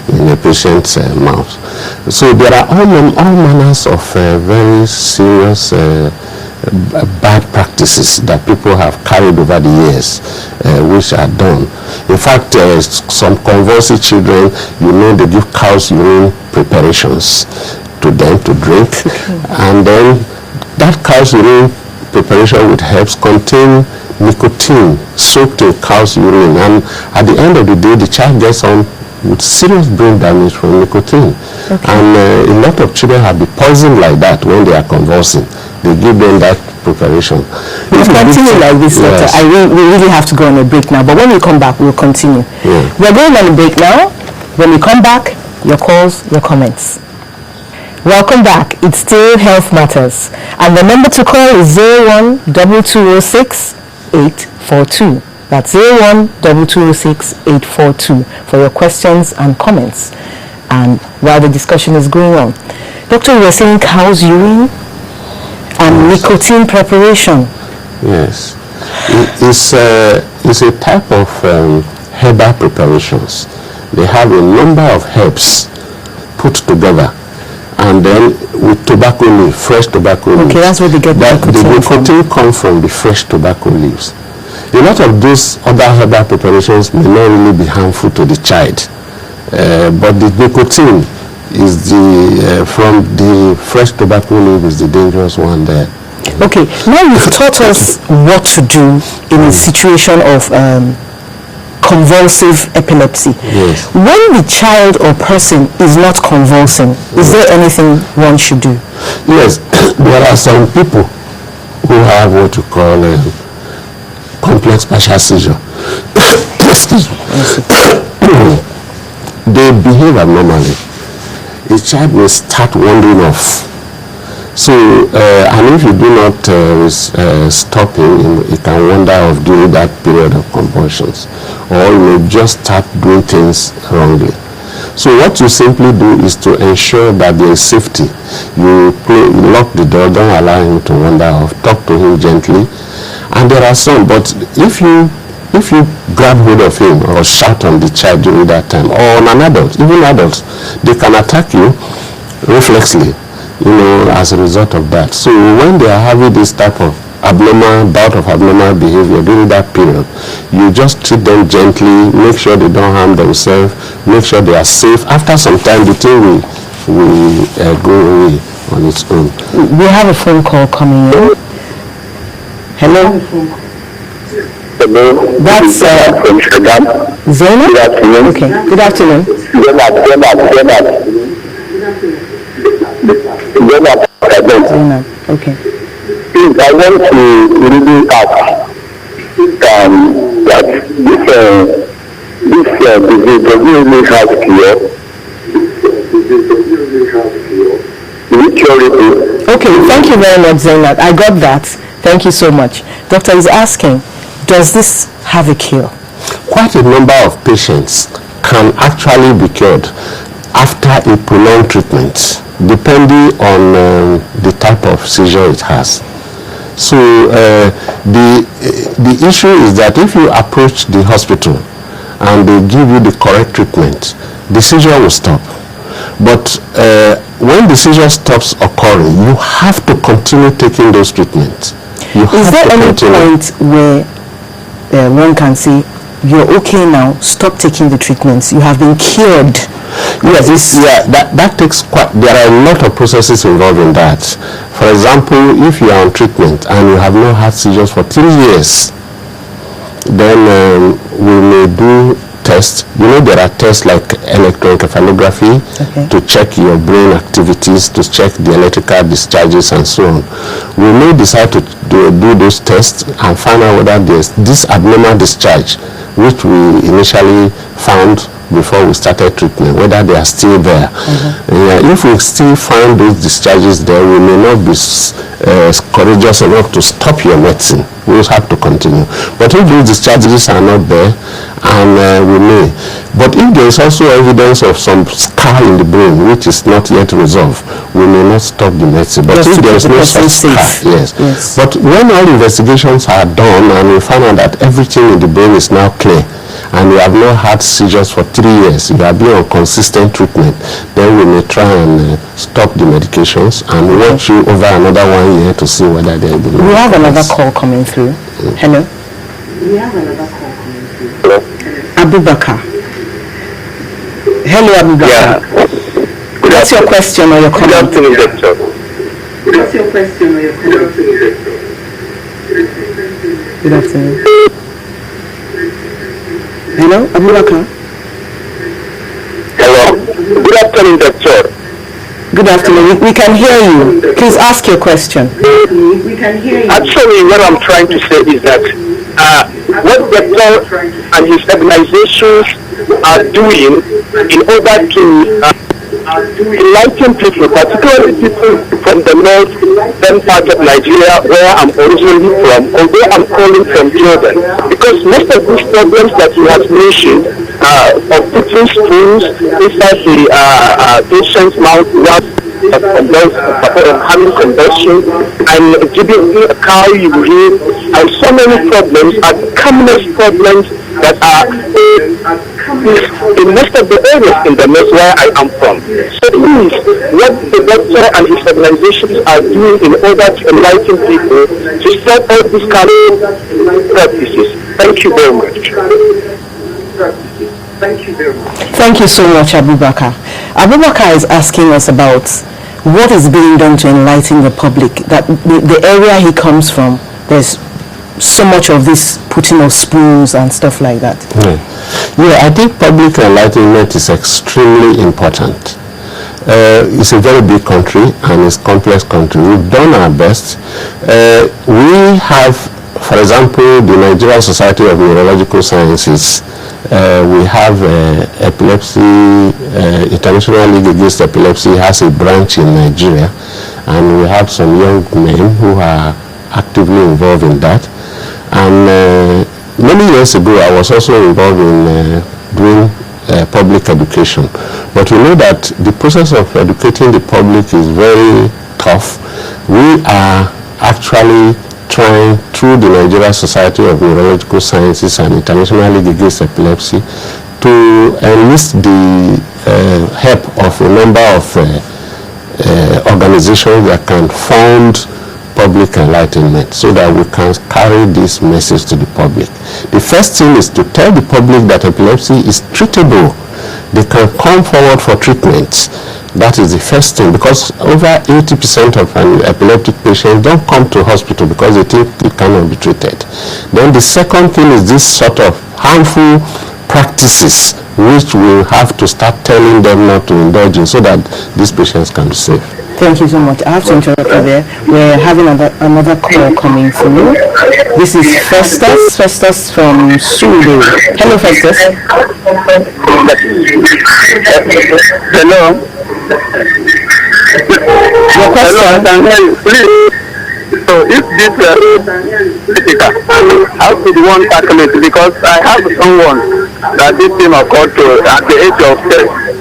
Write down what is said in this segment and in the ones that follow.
in a patient's mouth. So there are all manners of very serious bad practices that people have carried over the years, which are done. In fact, some convulsive children, they give cow's urine preparations to them to drink, and then that cow's urine preparation with herbs contain nicotine soaked in cow's urine, and at the end of the day, the child gets on with serious brain damage from nicotine. And a lot of children have been poisoned like that when they are convulsing. They give them that preparation. We'll continue like this, Doctor. We really have to go on a break now, but when we come back, we'll continue. We're going on a break now. When we come back, your calls, your comments. Welcome back. It's still Health Matters. And the number to call is 01-2206-842. That's 01-2206-842 for your questions and comments. And while the discussion is going on, Doctor, you were saying cow's urine and nicotine preparation. Yes. It's a type of herbal preparations. They have a number of herbs put together, and then with tobacco leaf, fresh tobacco leaves. Okay, that's where they get the nicotine comes from the fresh tobacco leaves. A lot of those other herbal preparations may not really be harmful to the child, but the nicotine is from the fresh tobacco leaf is the dangerous one there. Okay, now you've taught us what to do in a situation of convulsive epilepsy. Yes. When the child or person is not convulsing, is there anything one should do? Yes, there are some people who have what you call complex partial seizure. Excuse me. They behave abnormally. A child will start wandering off. So, and if you do not stop him, he can wander off during that period of convulsions, or he may just start doing things wrongly. So what you simply do is to ensure that there is safety. You lock the door, don't allow him to wander off, talk to him gently. And there are some, but if you grab hold of him or shout on the child during that time, or on an adult, even adults, they can attack you reflexly, as a result of that. So when they are having this type of bout of abnormal behavior during that period, you just treat them gently, make sure they don't harm themselves, make sure they are safe. After some time, the thing will go away on its own. We have a phone call coming in. Hello? Hello. That's from Shagam. Zainab? Good afternoon. Okay, good afternoon. Zainab. Zainab, okay. Please, I want to really ask that this disease does really have cure. Okay, thank you very much, Zainab. I got that. Thank you so much. Doctor is asking, does this have a cure? Quite a number of patients can actually be cured after a prolonged treatment, depending on the type of seizure it has. So the issue is that if you approach the hospital and they give you the correct treatment, the seizure will stop. But when the seizure stops occurring, you have to continue taking those treatments. Is there any point where one can say, you're okay now, stop taking the treatments, you have been cured? Yes, that takes there are a lot of processes involved in that. For example, if you are on treatment and you have not had seizures for 3 years, then we may do tests. There are tests like electroencephalography to check your brain activities, to check the electrical discharges and so on. We may decide to do those tests and find out whether there's this abnormal discharge, which we initially found before we started treatment, whether they are still there. If we still find those discharges there, we may not be courageous enough to stop your medicine. We will have to continue. But if those discharges are not there, and we may. But if there is also evidence of some scar in the brain which is not yet resolved, we may not stop the medicine. But if there is no such scar, yes. But when all investigations are done and we find out that everything in the brain is now clear, and you have not had seizures for 3 years, you have been on consistent treatment, then we may try and stop the medications and watch you over another 1 year to see whether there will be. We have another call coming through. Hello. We have another call coming through. Hello. Abubakar. Hello, Abubakar. Yeah. What's your question or your comment? Good afternoon, doctor. What's your question or your comment? Good afternoon. Hello, Abubakar. Hello. Good afternoon, doctor. Good afternoon. We can hear you. Please ask your question. We can hear you. Actually, what I'm trying to say is that what the doctor and his organizations are doing in order to enlighten people, particularly people from the northern part of Nigeria, where I'm originally from, although I'm calling from Jordan, because most of these problems that you have mentioned of putting spoons inside the patient's mouth while having combustion and giving a cow urine and so many problems are the commonest problems that are in most of the areas in the north where I am from. So please, what the doctor and his organizations are doing in order to enlighten people to stop all these kind of practices. Thank you very much. Thank you very much. Thank you so much, Abubakar. Abubakar is asking us about what is being done to enlighten the public, that the area he comes from, there's so much of this putting of spoons and stuff like that. Yeah, I think public enlightenment is extremely important. It's a very big country and it's a complex country. We've done our best. We have, for example, the Nigerian Society of Neurological Sciences. We have Epilepsy, International League Against Epilepsy has a branch in Nigeria, and we have some young men who are actively involved in that. And many years ago, I was also involved in doing public education. But we know that the process of educating the public is very tough. We are actually trying through the Nigeria Society of Neurological Sciences and International League Against Epilepsy to enlist the help of a number of organizations that can fund public enlightenment so that we can carry this message to the public. The first thing is to tell the public that epilepsy is treatable. They can come forward for treatment. That is the first thing, because over 80% of epileptic patients don't come to hospital because they think it cannot be treated. Then the second thing is this sort of harmful practices which we have to start telling them not to indulge in so that these patients can be safe. Thank you so much. I have to interrupt you there. We're having another call coming through. This is Festus from Sulu. Hello, Festus. Hello. Your question? Hello, please. So if this how could one tackle it? Because I have someone that this thing occurred to at the age of 10.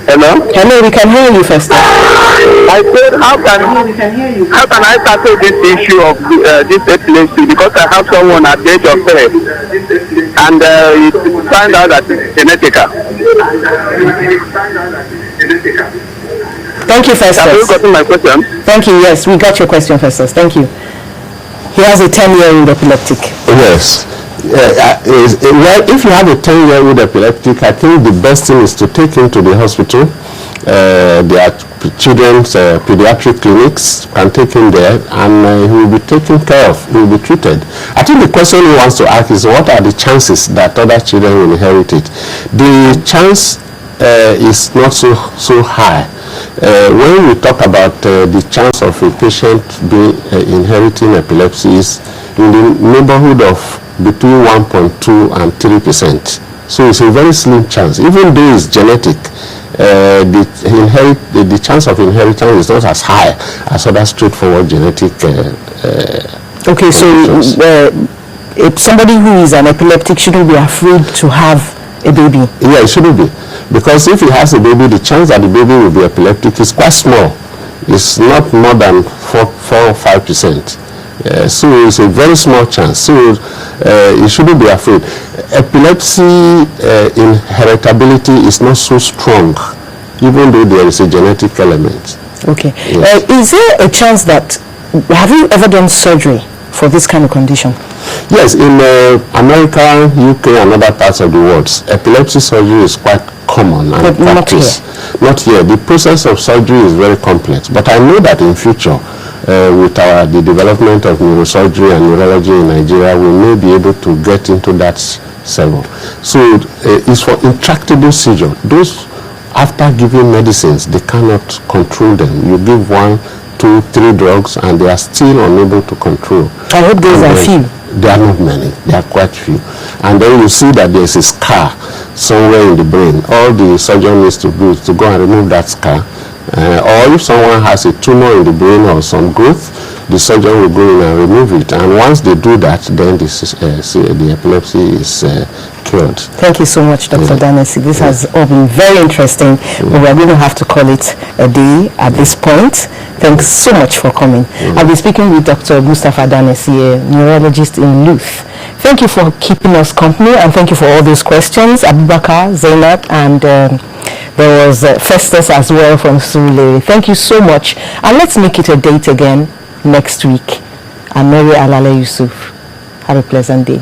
Hello, we can hear you, Festus. I said, how can I tackle this issue of this epilepsy? Because I have someone at the age of 3, and it found out that it's genetical. Thank you, Festus. Have you gotten my question? Thank you. Yes, we got your question, Festus. Thank you. He has a 10-year-old epileptic. Yes. Well, if you have a 10-year-old epileptic, I think the best thing is to take him to the hospital. There are children's pediatric clinics, can take him there, and he will be taken care of, he will be treated. I think the question he wants to ask is, what are the chances that other children will inherit it? The chance is not so high. When we talk about the chance of a patient inheriting epilepsy is in the neighborhood of between 1.2 and 3%. So it's a very slim chance. Even though it's genetic, the chance of inheritance is not as high as other straightforward genetic Okay, so if somebody who is an epileptic shouldn't be afraid to have a baby? Yeah, it shouldn't be. Because if he has a baby, the chance that the baby will be epileptic is quite small. It's not more than 4 or 5%. So it's a very small chance. So you shouldn't be afraid. Epilepsy inheritability is not so strong, even though there is a genetic element. Okay. Yes. Is there a chance that, have you ever done surgery for this kind of condition? Yes, in America, UK, and other parts of the world, epilepsy surgery is quite common and practiced. Not here. The process of surgery is very complex, but I know that in future, with the development of neurosurgery and neurology in Nigeria, we may be able to get into that level. So it's for intractable seizure. Those, after giving medicines, they cannot control them. You give 1, 2, 3 drugs, and they are still unable to control. I hope those are few. There are not many. They are quite few. And then you see that there's a scar somewhere in the brain. All the surgeon needs to do is to go and remove that scar. Or if someone has a tumor in the brain or some growth, the surgeon will go in and remove it. And once they do that, then the epilepsy is cured. Thank you so much, Dr. Danesi. This has all been very interesting, but we're going to have to call it a day at this point. Thanks so much for coming. I'll be speaking with Dr. Mustapha Danesi, a neurologist in Luth. Thank you for keeping us company, and thank you for all those questions. Abubakar, Zainab, and there was Festus as well from Surulere. Thank you so much. And let's make it a date again next week. I'm Mary Alale Yusuf. Have a pleasant day.